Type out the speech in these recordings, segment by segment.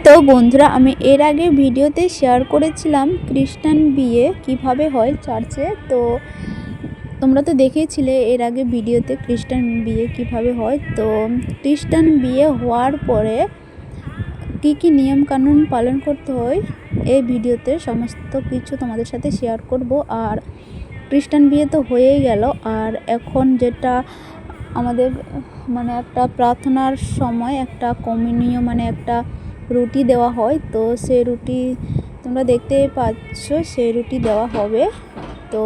তো বন্ধুরা, আমি এর আগে ভিডিওতে শেয়ার করেছিলাম খ্রিস্টান বিয়ে কিভাবে হয় চার্চে। তো তোমরা তো দেখেছিলে এর আগে ভিডিওতে খ্রিস্টান বিয়ে কিভাবে হয়। তো খ্রিস্টান বিয়ে হওয়ার পরে কি কি নিয়ম কানুন পালন করতে হয় এই ভিডিওতে সমস্ত কিছু তোমাদের সাথে শেয়ার করব। আর খ্রিস্টান বিয়ে তো হয়েই গেল, আর এখন যেটা আমাদের একটা প্রার্থনার সময় একটা কমিউনিও একটা রুটি দেওয়া হয়। তো সেই রুটি তোমরা দেখতেই পাচ্ছ, সেই রুটি দেওয়া হবে। তো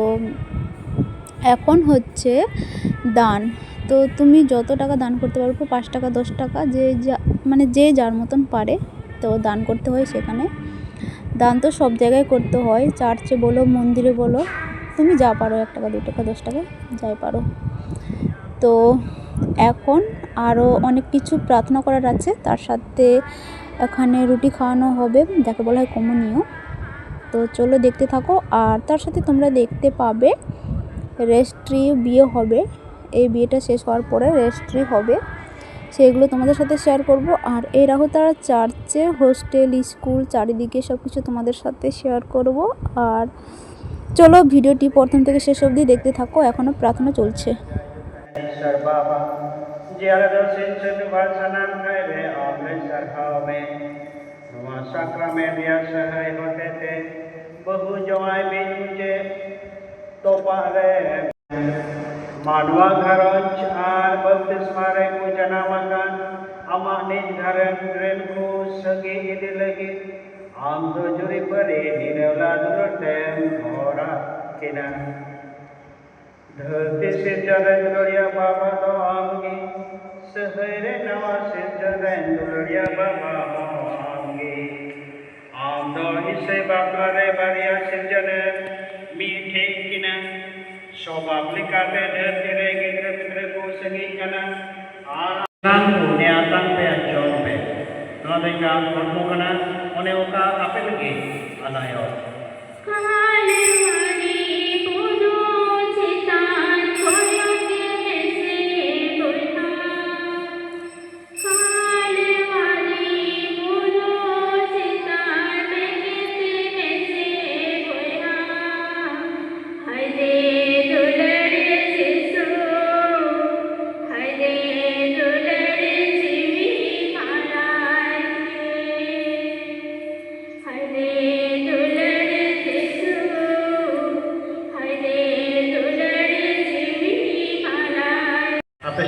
এখন হচ্ছে দান। তো তুমি যত টাকা দান করতে পারবো, 5 টাকা 10 টাকা, যে যার মতন পারে তো দান করতে হয়। সেখানে দান তো সব জায়গায় করতে হয়, চার্চে বলো মন্দিরে বলো, তুমি যা পারো, 1 টাকা 2 টাকা 10 টাকা যাই পারো। তো এখন আরও অনেক কিছু প্রার্থনা করার আছে, তার সাথে এখানে রুটি খাওয়ানো হবে, যাকে বলা হয় কমিউনিও। তো চলো দেখতে থাকো। আর তার সাথে তোমরা দেখতে পাবে রেজিস্ট্রি বিয়ে হবে। এই বিয়েটা শেষ হওয়ার পরে রেজিস্ট্রি হবে, সেগুলো তোমাদের সাথে শেয়ার করব। আর এই রাহুতারা চার্চে হোস্টেল স্কুল চারিদিকে সব কিছু তোমাদের সাথে শেয়ার করব। আর চলো ভিডিওটি প্রথম থেকে শেষ অবধি দেখতে থাকো, এখনও প্রার্থনা চলছে। मानवा घरज और बपतिस्मा रे को जनामकान आमा निज घरन रेन को सगे इदे लगे आम दो जुरी परे निरवला दुरटेम होरा किना धरती से जरन दुरिया बाबा दो आमगे सहरे नवा से जरन दुरिया बाबा आमगे आम दो इसे बाबा रे बारिया से जरन मीठे किना Sobabli kate dheere gidre pidre ko sagi kana aran punya tangpe ajombe no denga kormo kana one oka ape lagi anayo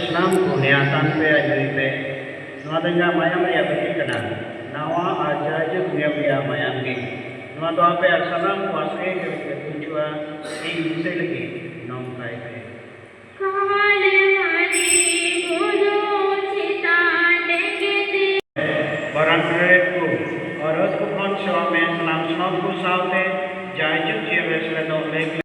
Senam punya tanpe ajripe, nuat enggak mayam ya berkena, nawa aja punya mayam ni, nuat apa ya senam kuasai ke tujuan ini bisa lagi nom kaya. Barang kereta harus bukan suami senam senam ku saute, jaju cewek seletok lagi.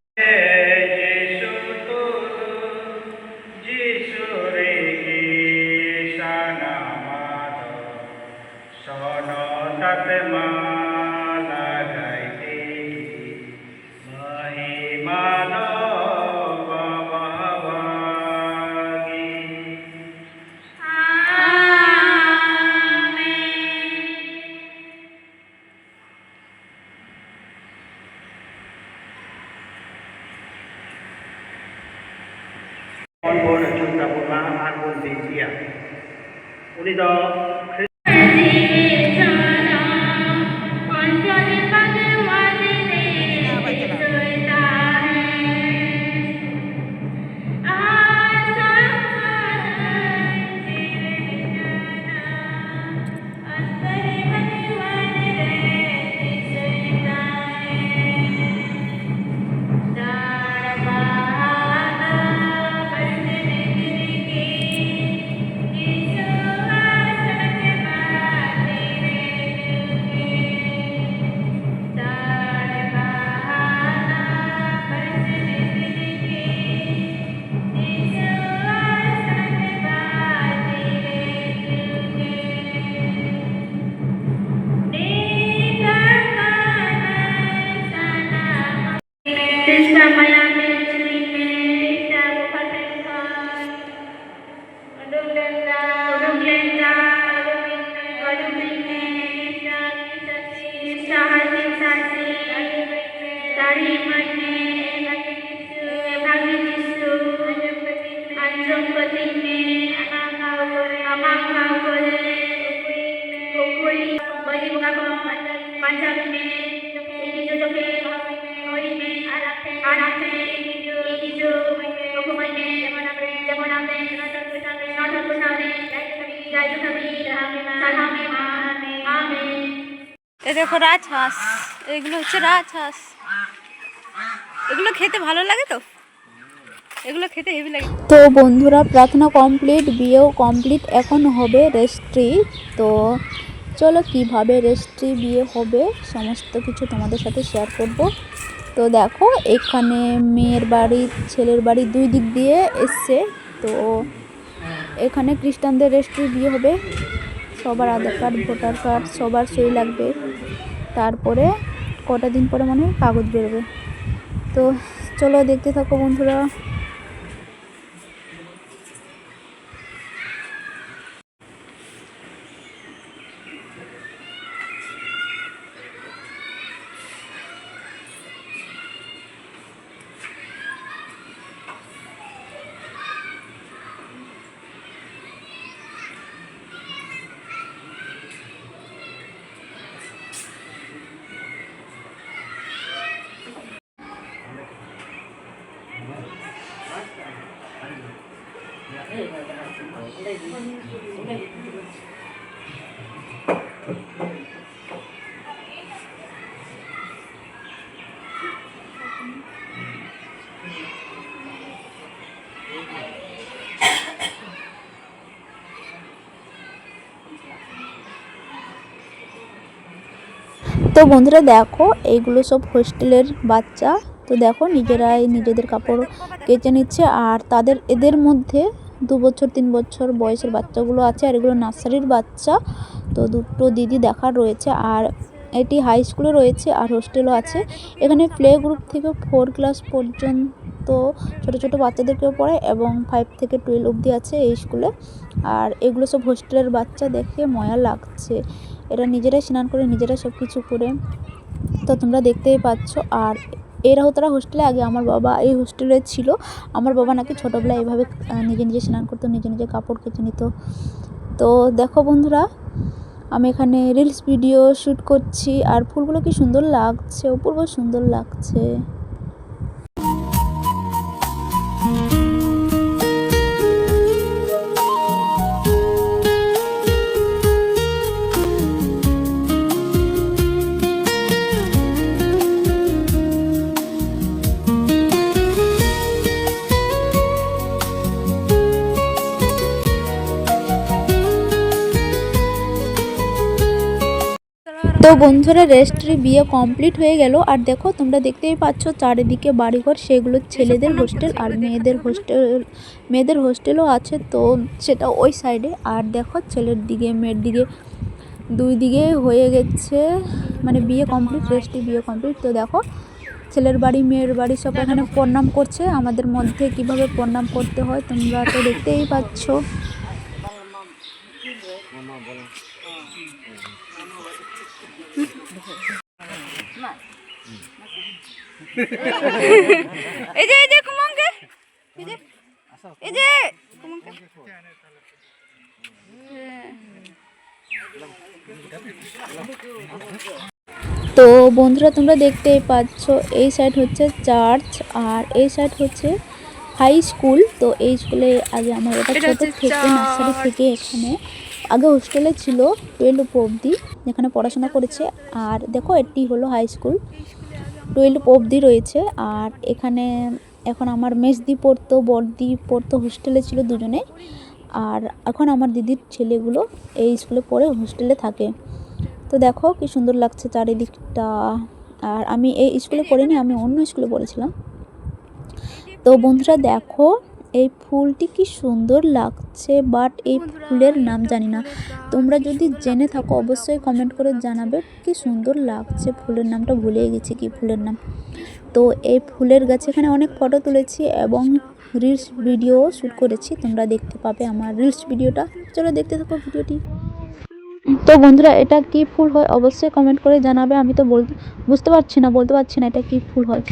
Unido এ দেখো রাজহাঁস, এগুলো হচ্ছে রাজহাঁস। এগুলো খেতে ভালো লাগে, তো এগুলো খেতে হেভি লাগে। তো বন্ধুরা, প্রার্থনা কমপ্লিট, বিয়েও কমপ্লিট, এখন হবে রেজিস্ট্রি। তো চলো কিভাবে রেজিস্ট্রি বিয়ে হবে সমস্ত কিছু তোমাদের সাথে শেয়ার করব। তো দেখো, এখানে মেয়ের বাড়ি ছেলের বাড়ি দুই দিক দিয়ে এসছে। তো এখানে খ্রিস্টানদের রেজিস্ট্রি বিয়ে হবে, সবার আধার কার্ড ভোটার কার্ড সবার সই লাগবে। তারপরে কটা দিন পরে মনে হয় কাগজ বেরোবে। তো চলো দেখতে থাকো বন্ধুরা। তো বন্ধুরা দেখো, এইগুলো সব হোস্টেলের বাচ্চা। তো দেখো নিজেরাই নিজেদের কাপড় কেচে নিচ্ছে। আর এদের মধ্যে 2 বছর 3 বছর বয়সের বাচ্চাগুলো আছে, আর এগুলো নার্সারির বাচ্চা। তো দুটো দিদি দেখার রয়েছে। আর এটি হাই স্কুলে রয়েছে আর হোস্টেলও আছে। এখানে প্লে গ্রুপ থেকে 4 ক্লাস পর্যন্ত ছোটো ছোটো বাচ্চাদেরকেও পড়ায়, এবং 5 থেকে 12 অবধি আছে এই স্কুলে। আর এগুলো সব হোস্টেলের বাচ্চা, দেখে মজা লাগছে। এরা নিজেরাই স্নান করে নিজেরাই সব কিছু করে, তো তোমরা দেখতেই পাচ্ছ। আর এরাও তারা হোস্টেলে, আগে আমার বাবা এই হোস্টেলে ছিল। আমার বাবা নাকি ছোটোবেলায় এভাবে নিজে নিজে স্নান করতো, নিজে নিজে কাপড় কেচে নিত। তো দেখো বন্ধুরা, আমি এখানে রিলস ভিডিও শ্যুট করছি। আর ফুলগুলো কি সুন্দর লাগছে, অপূর্ব সুন্দর লাগছে। তো বন্ধুরা, রেজিস্ট্রি বিয়ে কমপ্লিট হয়ে গেল। আর দেখো তোমরা দেখতেই পাচ্ছ চারিদিকে বাড়িঘর, সেগুলো ছেলেদের হোস্টেল। আর মেয়েদের হোস্টেলও আছে, তো সেটা ওই সাইডে। আর দেখো ছেলের দিকে মেয়ের দিকে দুই দিকে হয়ে গেছে, মানে বিয়ে কমপ্লিট, রেজিস্ট্রি বিয়ে কমপ্লিট। তো দেখো ছেলের বাড়ি মেয়ের বাড়ি সব এখানে প্রণাম করছে। আমাদের মধ্যে কিভাবে প্রণাম করতে হয় তোমরা তো দেখতেই পাচ্ছ। এই যে কুমঙ্কে, এই যে কুমঙ্কে। তো বন্ধুরা, তোমরা দেখতেই পাচ্ছ এই সাইড হচ্ছে চার্চ, আর এই সাইড হচ্ছে হাই স্কুল। তো এই স্কুলে আগে আমার এটা ছোটো থেকে নার্সারি থেকে এখানে আগে হোস্টেলে ছিল 12 অবধি, যেখানে পড়াশোনা করেছে। আর দেখো এটি হলো হাই স্কুল, 12 অবধি রয়েছে। আর এখানে এখন আমার মেজদি পড়তো, বড়দি পড়তো, হোস্টেলে ছিল দুজনে। আর এখন আমার দিদির ছেলেগুলো এই স্কুলে পড়ে হোস্টেলে থাকে। তো দেখো কি সুন্দর লাগছে চারিদিকটা। আর আমি এই স্কুলে পড়িনি, আমি অন্য স্কুলে পড়েছিলাম। তো বন্ধুরা দেখো, এই ফুলটি কি সুন্দর লাগছে, বাট এই ফুলের নাম জানি না। তোমরা যদি জেনে থাকো অবশ্যই কমেন্ট করে জানাবে। কি সুন্দর লাগছে, ফুলের নামটা ভুলে গেছি কি ফুলের নাম। তো এই ফুলের গাছে এখানে অনেক ফটো তুলেছি এবং রিলস ভিডিও শ্যুট করেছি, তোমরা দেখতে পাবে আমার রিলস ভিডিওটা। চলো দেখতে থাকো ভিডিওটি। তো বন্ধুরা এটা কি ফুল হয় অবশ্যই কমেন্ট করে জানাবে। আমি তো বুঝতে পারছি না, বলতে পারছি না এটা কি ফুল হয়।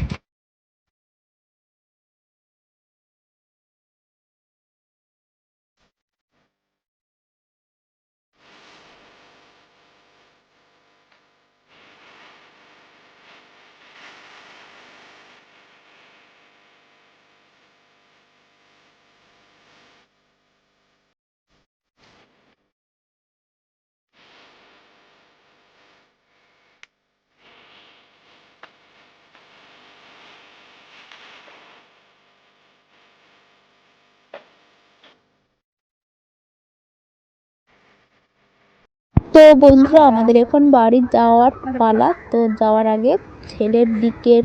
তো বন্ধুরা আমাদের এখন বাড়ি যাওয়ার পালা। তো যাওয়ার আগে ছেলের দিকের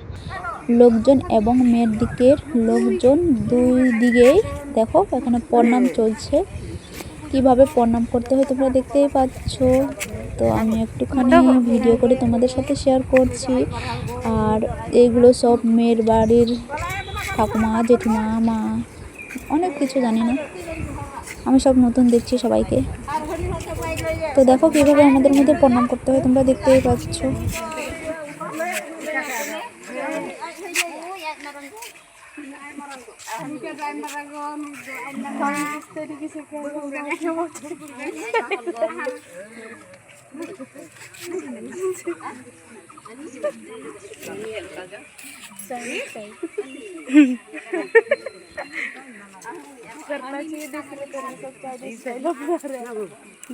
লোকজন এবং মেয়ের দিকের লোকজন দুই দিকেই দেখো এখানে প্রণাম চলছে। কিভাবে প্রণাম করতে হয় তোমরা দেখতেই পাচ্ছ। তো আমি একটুখানি ভিডিও করে তোমাদের সাথে শেয়ার করছি। আর এইগুলো সব মেয়ের বাড়ির ঠাকুমা, জেঠিমা, মা, অনেক কিছু জানি না, আমি সব নতুন দেখছি সবাইকে। তো দেখো কীভাবে আমাদের মধ্যে প্রণাম করতে হয় তোমরা দেখতেই পাচ্ছ।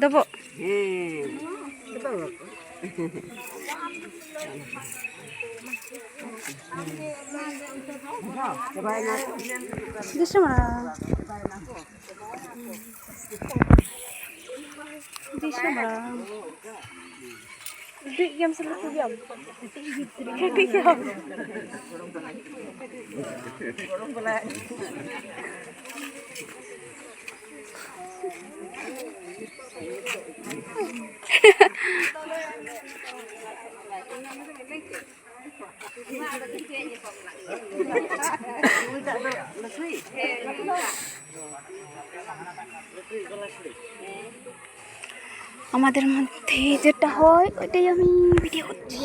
দেবো আমাদের মধ্যে যেটা হয় ওইটাই আমি ভিডিও করছি।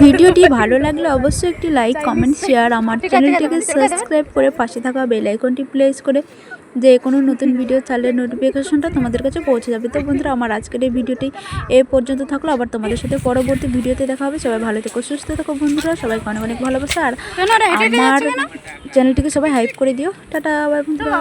ভিডিওটি ভালো লাগলে অবশ্যই একটি লাইক, কমেন্ট, শেয়ার, আমার চ্যানেলটিকে সাবস্ক্রাইব করে পাশে থাকা বেল আইকনটি প্রেস করে যে কোনো নতুন ভিডিও ছাড়লে নোটিফিকেশনটা তোমাদের কাছে পৌঁছে যাবে। তো বন্ধুরা আমার আজকের এই ভিডিওটি এ পর্যন্ত থাকলো, আবার তোমাদের সাথে পরবর্তী ভিডিওতে দেখা হবে। সবাই ভালো থেকো, সুস্থ থেকো বন্ধুরা, সবাইকে অনেক অনেক ভালোবাসা। আর আমার চ্যানেলটিকে সবাই হাইপ করে দিও। টাটা, বাই বন্ধুরা।